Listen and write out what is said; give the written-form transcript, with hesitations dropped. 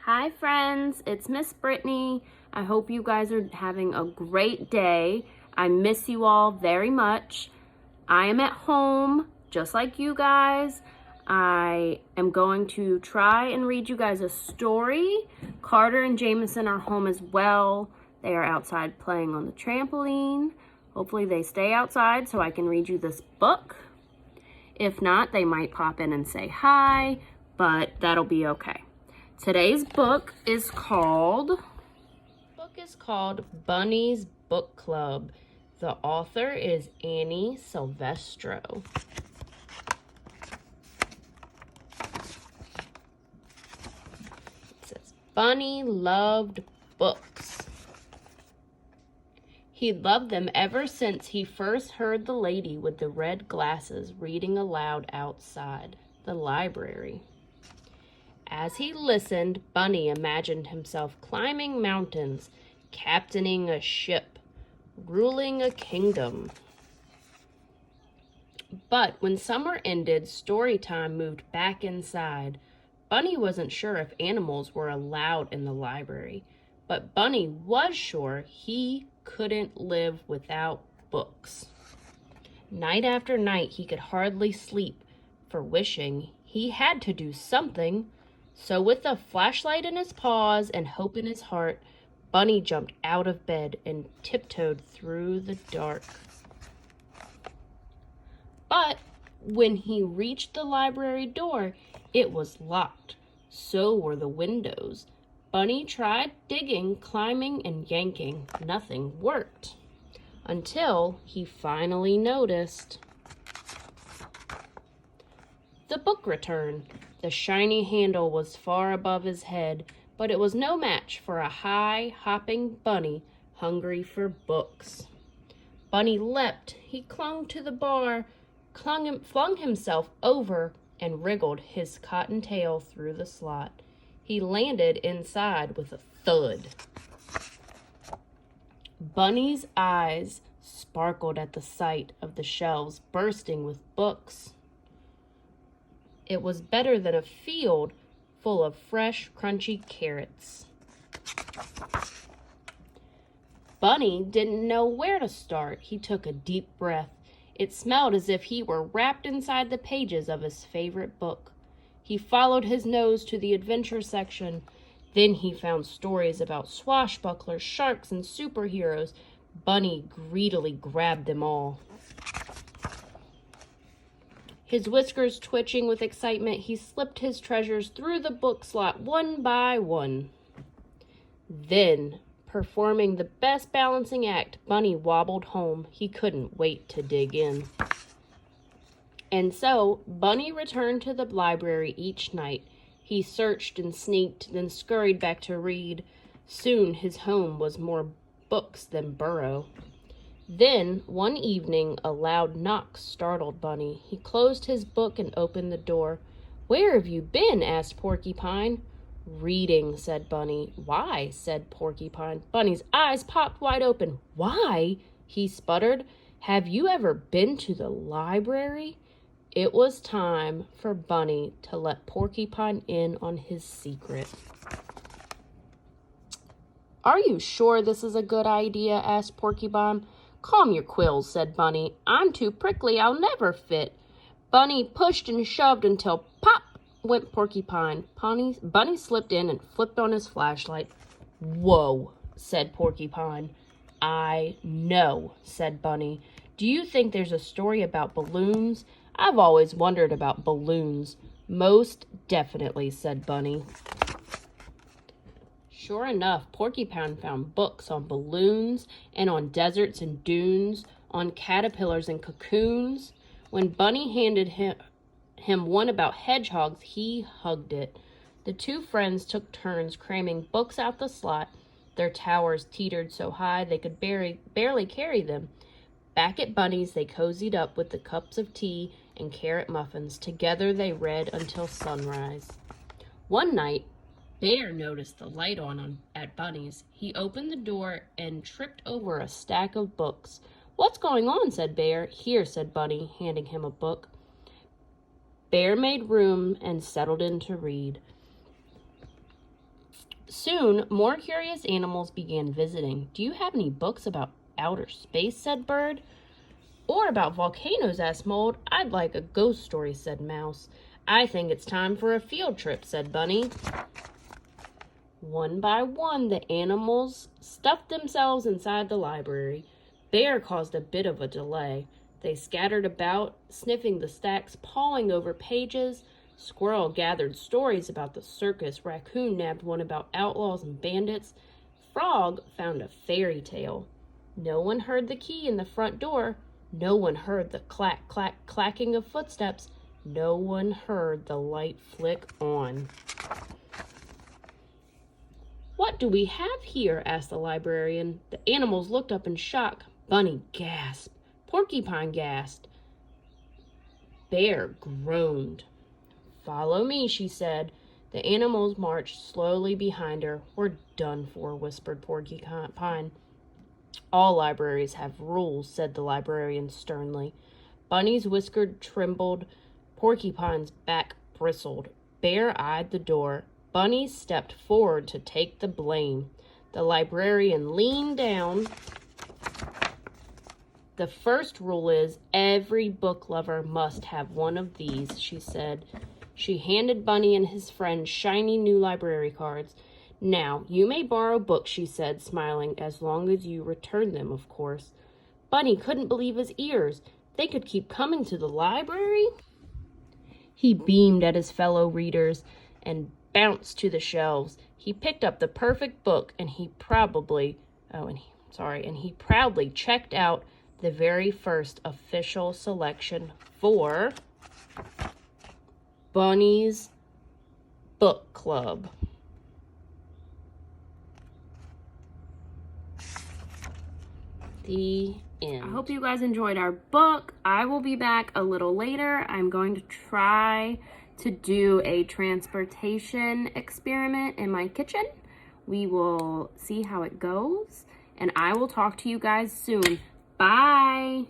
Hi friends, it's Miss Brittany. I hope you guys are having a great day. I miss you all very much. I am at home, just like you guys. I am going to try and read you guys a story. Carter and Jameson are home as well. They are outside playing on the trampoline. Hopefully they stay outside so I can read you this book. If not, they might pop in and say hi, but that'll be okay. Today's book is called Bunny's Book Club. The author is Annie Silvestro. It says, Bunny loved books. He'd loved them ever since he first heard the lady with the red glasses reading aloud outside the library. As he listened, Bunny imagined himself climbing mountains, captaining a ship, ruling a kingdom. But when summer ended, story time moved back inside. Bunny wasn't sure if animals were allowed in the library, but Bunny was sure he couldn't live without books. Night after night, he could hardly sleep for wishing he had to do something. So with a flashlight in his paws and hope in his heart, Bunny jumped out of bed and tiptoed through the dark. But when he reached the library door, it was locked. So were the windows. Bunny tried digging, climbing, and yanking. Nothing worked. Until he finally noticed the book return. The shiny handle was far above his head, but it was no match for a high-hopping bunny hungry for books. Bunny leapt. He clung to the bar, flung himself over, and wriggled his cotton tail through the slot. He landed inside with a thud. Bunny's eyes sparkled at the sight of the shelves bursting with books. It was better than a field full of fresh, crunchy carrots. Bunny didn't know where to start. He took a deep breath. It smelled as if he were wrapped inside the pages of his favorite book. He followed his nose to the adventure section. Then he found stories about swashbucklers, sharks, and superheroes. Bunny greedily grabbed them all. His whiskers twitching with excitement, he slipped his treasures through the book slot one by one. Then, performing the best balancing act, Bunny wobbled home. He couldn't wait to dig in. And so, Bunny returned to the library each night. He searched and sneaked, then scurried back to read. Soon his home was more books than burrow. Then, one evening, a loud knock startled Bunny. He closed his book and opened the door. "Where have you been?" asked Porcupine. "Reading," said Bunny. "Why?" said Porcupine. Bunny's eyes popped wide open. "Why?" he sputtered. "Have you ever been to the library?" It was time for Bunny to let Porcupine in on his secret. "Are you sure this is a good idea?" asked Porcupine. "Calm your quills," said Bunny. "I'm too prickly, I'll never fit." Bunny pushed and shoved until pop went Porcupine. Bunny slipped in and flipped on his flashlight. "Whoa," said Porcupine. "I know," said Bunny. "Do you think there's a story about balloons? I've always wondered about balloons." "Most definitely," said Bunny. Sure enough, Porcupine found books on balloons and on deserts and dunes, on caterpillars and cocoons. When Bunny handed him one about hedgehogs, he hugged it. The two friends took turns cramming books out the slot. Their towers teetered so high they could barely carry them. Back at Bunny's, they cozied up with the cups of tea and carrot muffins. Together they read until sunrise. One night, Bear noticed the light on at Bunny's. He opened the door and tripped over a stack of books. "What's going on?" said Bear. "Here," said Bunny, handing him a book. Bear made room and settled in to read. Soon, more curious animals began visiting. "Do you have any books about outer space?" said Bird. "Or about volcanoes?" asked Mold. "I'd like a ghost story," said Mouse. "I think it's time for a field trip," said Bunny. One by one, the animals stuffed themselves inside the library. Bear caused a bit of a delay. They scattered about, sniffing the stacks, pawing over pages. Squirrel gathered stories about the circus. Raccoon nabbed one about outlaws and bandits. Frog found a fairy tale. No one heard the key in the front door. No one heard the clack, clack, clacking of footsteps. No one heard the light flick on. "What do we have here?" asked the librarian. The animals looked up in shock. Bunny gasped. Porcupine gasped. Bear groaned. "Follow me," she said. The animals marched slowly behind her. "We're done for," whispered Porcupine. "All libraries have rules," said the librarian sternly. Bunny's whisker trembled. Porcupine's back bristled. Bear eyed the door. Bunny stepped forward to take the blame. The librarian leaned down. "The first rule is every book lover must have one of these," she said. She handed Bunny and his friend shiny new library cards. "Now, you may borrow books," she said, smiling, "as long as you return them, of course." Bunny couldn't believe his ears. They could keep coming to the library? He beamed at his fellow readers and bounced to the shelves. He picked up the perfect book, and he proudly checked out the very first official selection for Bunny's Book Club. The end. I hope you guys enjoyed our book. I will be back a little later. I'm going to try to do a transportation experiment in my kitchen. We will see how it goes, and I will talk to you guys soon. Bye.